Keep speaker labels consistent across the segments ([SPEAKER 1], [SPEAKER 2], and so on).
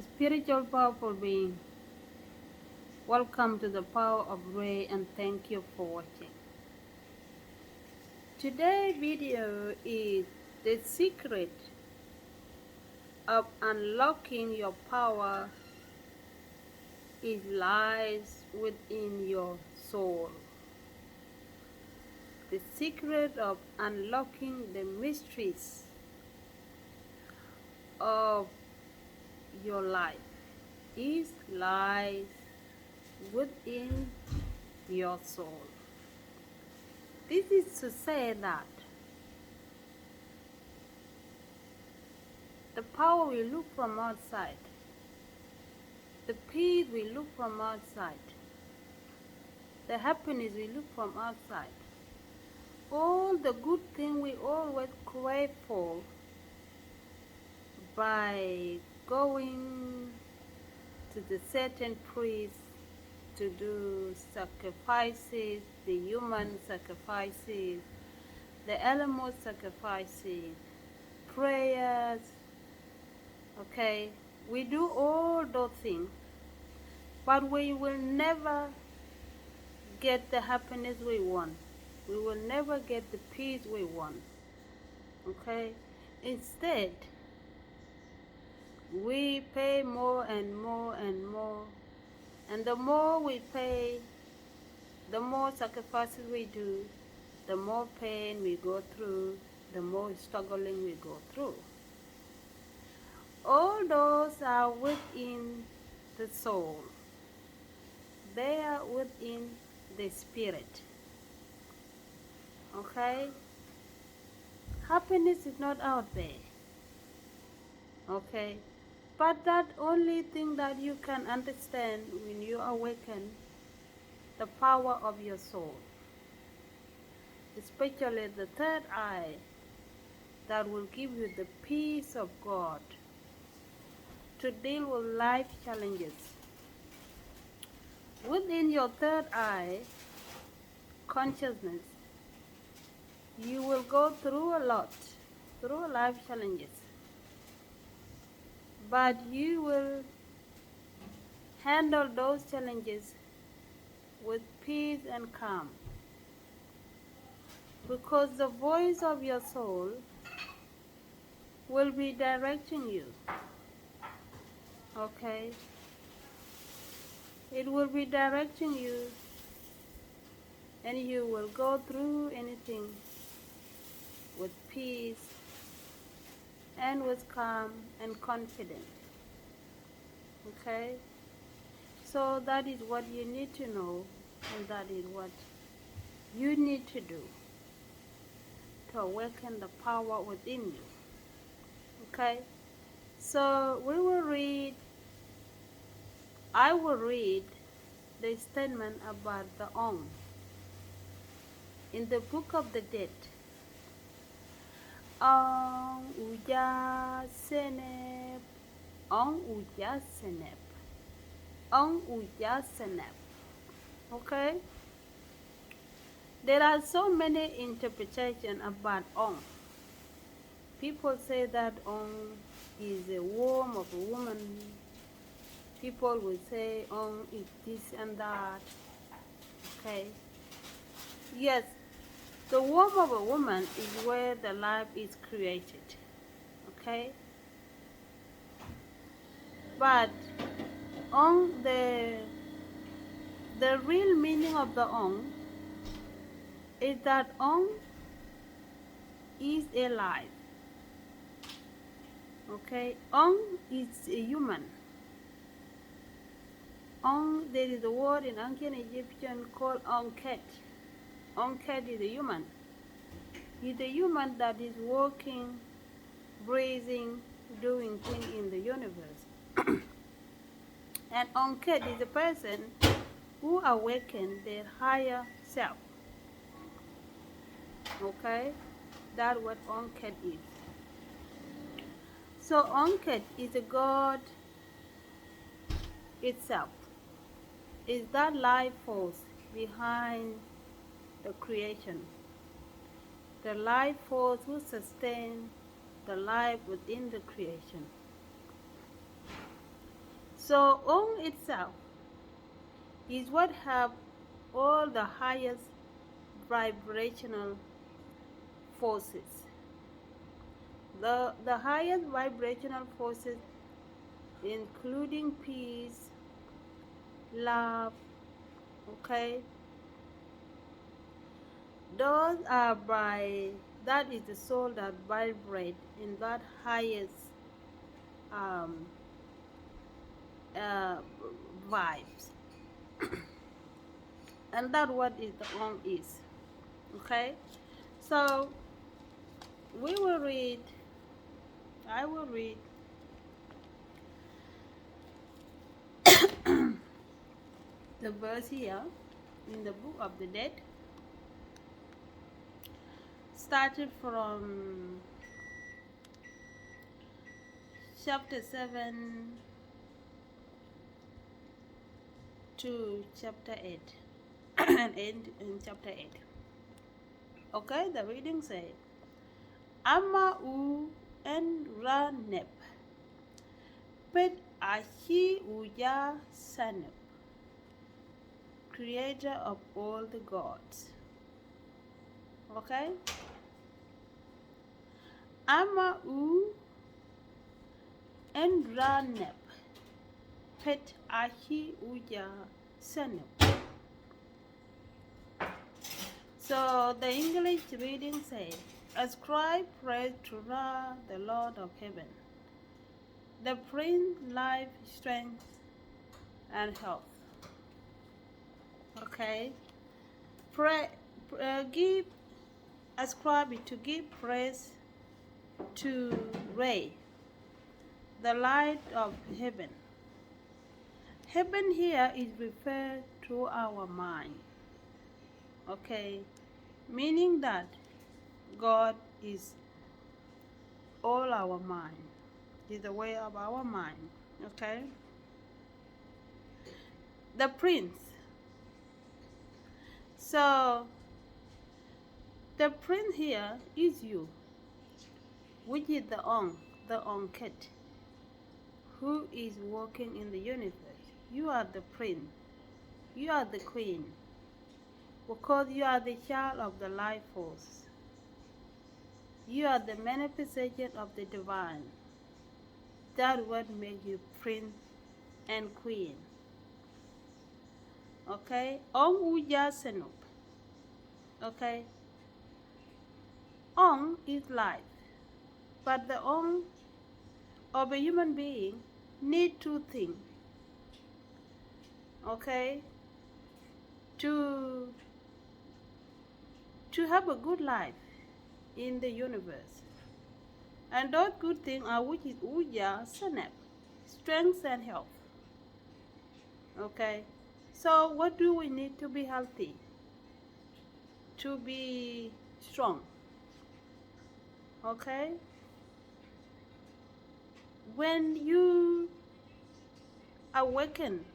[SPEAKER 1] Spiritual powerful being, welcome to the power of Ray and thank you for watching. Today's video is the secret of unlocking your power. It lies within your soul. The secret of unlocking the mysteries of your life lies within your soul. This is to say that the power we look from outside, the peace we look from outside, the happiness we look from outside, all the good things we always crave for by going to the certain priest to do sacrifices, the human sacrifices, the animal sacrifices, prayers, okay? We do all those things, but we will never get the happiness we want. We will never get the peace we want, okay? Instead, we pay more and more and more, and the more we pay, the more sacrifices we do, the more pain we go through, the more struggling we go through. All those are within the soul. They are within the spirit. Okay? Happiness is not out there. Okay? But that only thing that you can understand when you awaken the power of your soul, especially the third eye that will give you the peace of God to deal with life challenges. Within your third eye consciousness, you will go through a lot, through life challenges, but you will handle those challenges with peace and calm, because the voice of your soul will be directing you, okay? It will be directing you, and you will go through anything with peace and with calm and confidence, okay? So that is what you need to know, and that is what you need to do to awaken the power within you, okay? So I will read the statement about the Om in the Book of the Dead. Ong Uja Senep, Ong Uja Senep, Ong Uja Senep. Okay? There are so many interpretations about Ong. People say that Ong is a womb of a woman. People will say Ong is this and that. Okay? Yes, the womb of a woman is where the life is created. Okay? But Ong, the real meaning of the Ong is that Ong is alive. Okay? Ong is a human. Ong, there is a word in ancient Egyptian called Onket. Onket is a human. He's a human that is walking, breathing, doing things in the universe. And Onket is a person who awakened their higher self. Okay? That's what Onket is. So Onket is a God itself. Is that life force behind the creation. The life force who sustains the life within the creation. So Om itself is what have all the highest vibrational forces. The highest vibrational forces including peace, love, okay? Those are that is the soul that vibrate in that highest um, uh, vibes. And that's what is the Om is, okay? So we will read, I will read the verse here in the Book of the Dead, started from chapter 7 to chapter 8 and end in chapter 8. Okay, the reading says, Ama u en ranep, pet ahi uya sanep, creator of all the gods. Okay? Ama u en ranep, pet ahi uya sanep. So the English reading says, ascribe praise to Ra, the Lord of heaven, the Prince, life, strength, and health. Okay? Ascribe it to give praise to Ray, the light of heaven. Heaven here is referred to our mind. Okay? Meaning that God is all our mind, is the way of our mind. Okay? The Prince. So the Prince here is you, which is the Onket, who is walking in the universe. You are the Prince. You are the Queen, because you are the child of the life force. You are the manifestation of the divine. That what makes you Prince and Queen. Okay? Ong Uja Senup. Okay? Ong is life. But the Ong of a human being need two things. Okay? To have a good life in the universe. And those good things are which is Uja Senep, strength and health. Okay? So what do we need to be healthy? To be strong. Okay? When you awaken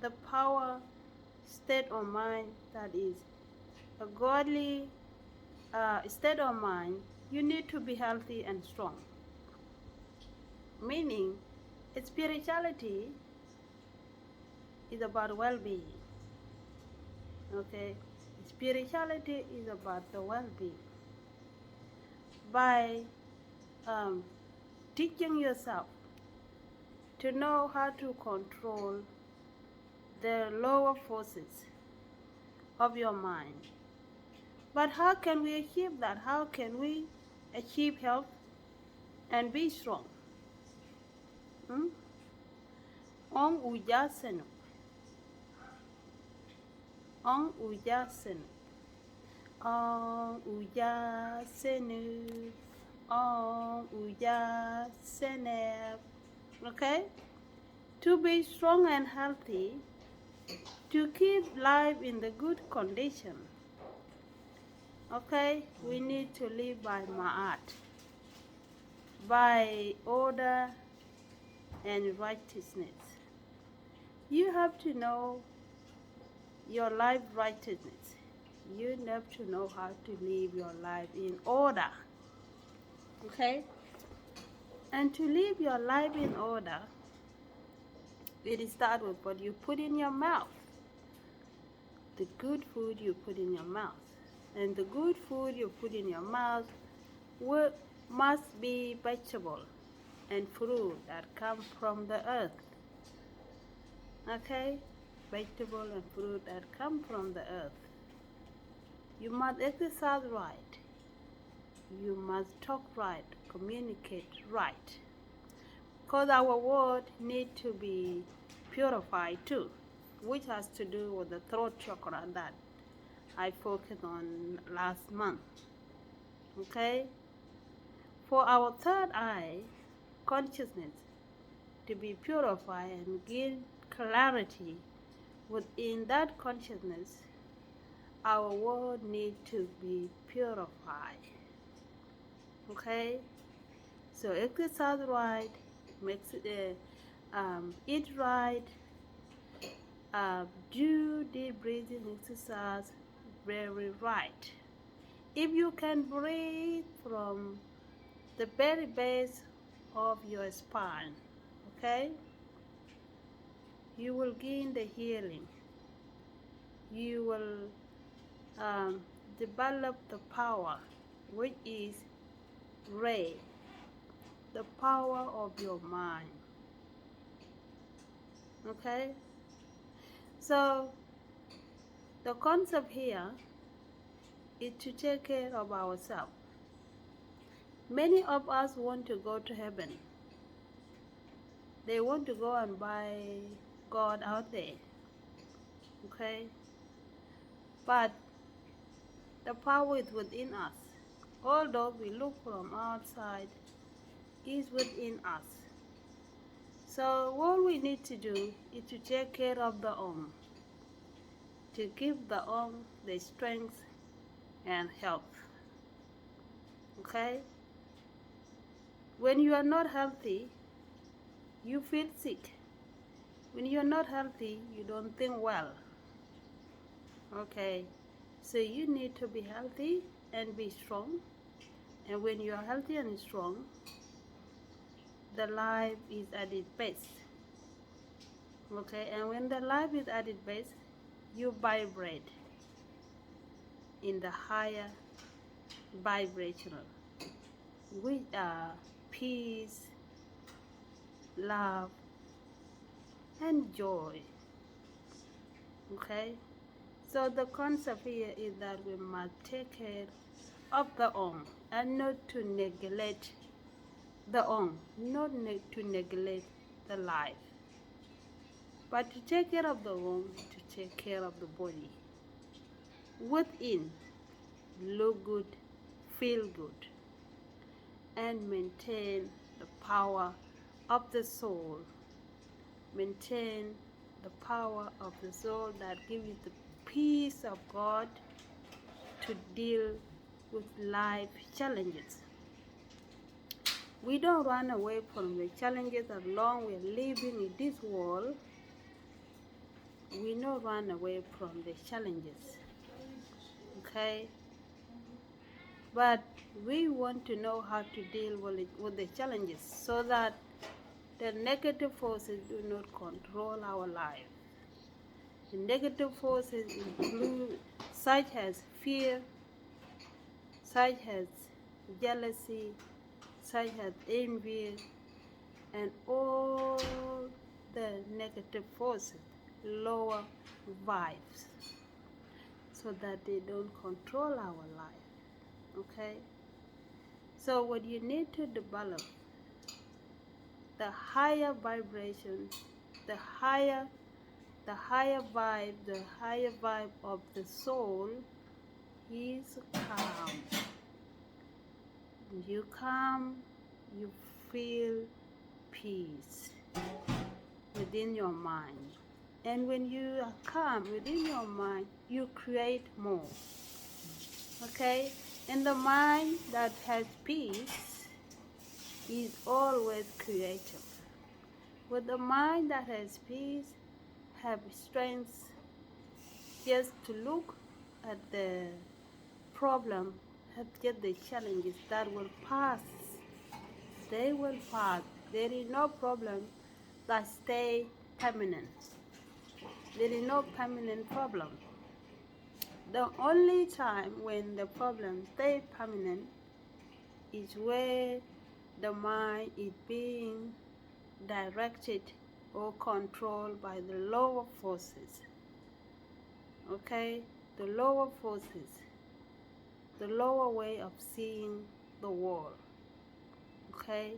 [SPEAKER 1] the power state of mind that is a godly state of mind, you need to be healthy and strong. Meaning, spirituality is about well-being. Okay? Spirituality is about the well-being. By teaching yourself to know how to control the lower forces of your mind. But how can we achieve that? How can we achieve health and be strong? Ong Ujasenu. Ong Ujasenu. Ong Ujasenu. Ong Ujasenu. Okay? To be strong and healthy, to keep life in the good condition, okay, we need to live by Ma'at, by order and righteousness. You have to know your life righteousness. You have to know how to live your life in order, okay? And to live your life in order, It starts with what you put in your mouth. The good food you put in your mouth. And the good food you put in your mouth must be vegetable and fruit that come from the earth. Okay? Vegetable and fruit that come from the earth. You must exercise right. You must talk right, communicate right. Because our word need to be purified too, which has to do with the throat chakra that I focused on last month. Okay? For our third eye, consciousness, to be purified and gain clarity within that consciousness, our word need to be purified. Okay? So exercise right, eat right, do deep breathing exercise very right. If you can breathe from the very base of your spine, okay, you will gain the healing. You will develop the power, which is Ray, the power of your mind. Okay? So, the concept here is to take care of ourselves. Many of us want to go to heaven. They want to go and buy God out there. Okay? But the power is within us. Although we look from outside, is within us. So all we need to do is to take care of the own, to give the own the strength and health. Okay? When you are not healthy, you feel sick. When you are not healthy, you don't think well. Okay? So you need to be healthy and be strong. And when you are healthy and strong, the life is at its best. Okay? And when the life is at its best, you vibrate in the higher vibrational, which are peace, love, and joy. Okay? So the concept here is that we must take care of the own and not to neglect the own, not to neglect the life, but to take care of the own, to take care of the body. Within, look good, feel good, and maintain the power of the soul. Maintain the power of the soul that gives you the peace of God to deal with life challenges. We don't run away from the challenges as long as we're living in this world. We don't run away from the challenges. Okay? But we want to know how to deal with the challenges so that the negative forces do not control our life. The negative forces include such as fear, such as jealousy, such as envy, and all the negative forces, lower vibes, so that they don't control our life. Okay? So what you need to develop, the higher vibration, the higher vibe of the soul is calm. You calm, you feel peace within your mind. And when you are calm within your mind, you create more. Okay? And the mind that has peace is always creative. With the mind that has peace, have strength just to look at the problem, have just the challenges that will pass. They will pass. There is no problem that stay permanent. There is no permanent problem. The only time when the problem stays permanent is where the mind is being directed or controlled by the lower forces. Okay? The lower forces, the lower way of seeing the world. Okay?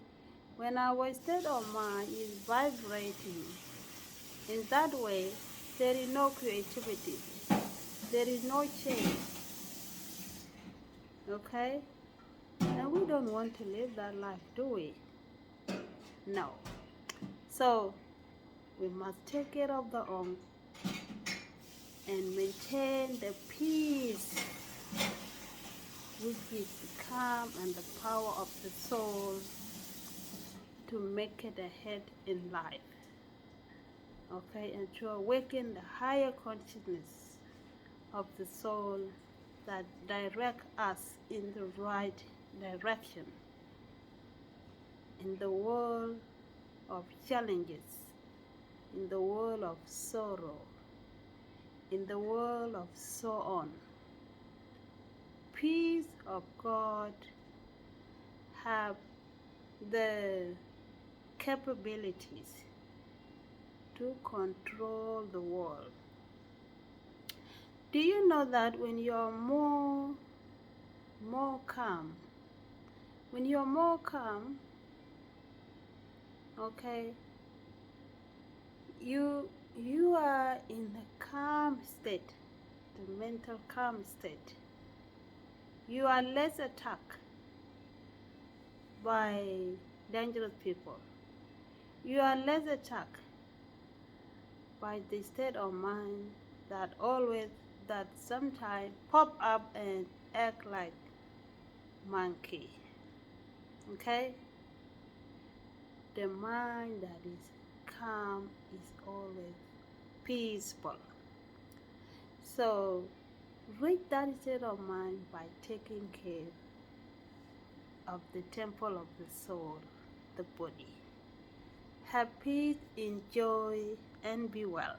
[SPEAKER 1] When our state of mind is vibrating in that way, there is no creativity, there is no change. Okay? And we don't want to live that life, do we? No. So we must take care of the own and maintain the peace, which is the calm and the power of the soul to make it ahead in life. Okay, and to awaken the higher consciousness of the soul that direct us in the right direction in the world of challenges, in the world of sorrow, in the world of so on. Peace of God have the capabilities to control the world. Do you know that when you are more calm, when you are more calm, okay, you are in a calm state, the mental calm state. You are less attacked by dangerous people. You are less attacked by the state of mind that sometimes pop up and act like monkey. Okay? The mind that is calm is always peaceful. So reach that state of mind by taking care of the temple of the soul, the body. Have peace, enjoy, and be well.